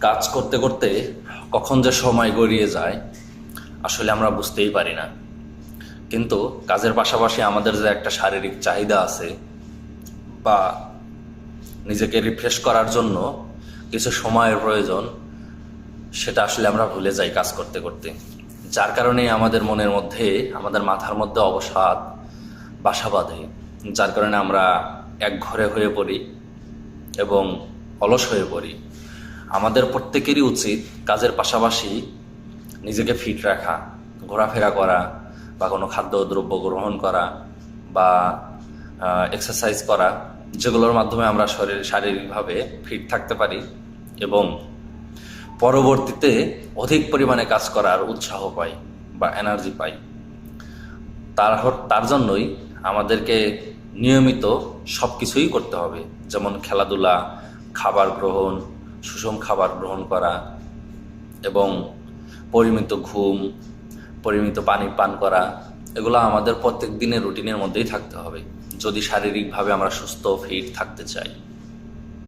কাজ করতে করতে কখন যে সময় গড়িয়ে যায় আসলে আমরা বুঝতেই পারি না। কিন্তু কাজের পাশাপাশি আমাদের যে একটা শারীরিক চাহিদা আছে বা নিজেকে রিফ্রেশ করার জন্য কিছু সময়ের প্রয়োজন, সেটা আসলে আমরা ভুলে যাই কাজ করতে করতে। যার কারণে আমাদের মনের মধ্যে, আমাদের মাথার মধ্যে অবসাদ বাসা বাঁধে, যার কারণে আমরা একঘরে হয়ে পড়ি এবং অলস হয়ে পড়ি। আমাদের প্রত্যেকেরই উচিত কাজের পাশাপাশি নিজেকে ফিট রাখা, ঘোরাফেরা করা বা কোনো খাদ্যদ্রব্য গ্রহণ করা বা এক্সারসাইজ করা, যেগুলোর মাধ্যমে আমরা শারীরিকভাবে ফিট থাকতে পারি এবং পরবর্তীতে অধিক পরিমাণে কাজ করার উৎসাহ পাই বা এনার্জি পাই। তার জন্যই আমাদেরকে নিয়মিত সব কিছুই করতে হবে, যেমন খেলাধুলা, খাবার গ্রহণ, সুষম খাবার গ্রহণ করা এবং পরিমিত ঘুম, পরিমিত পানি পান করা। এগুলো আমাদের প্রত্যেক দিনের রুটিনের মধ্যেই থাকতে হবে যদি শারীরিকভাবে আমরা সুস্থ ফিট থাকতে চাই।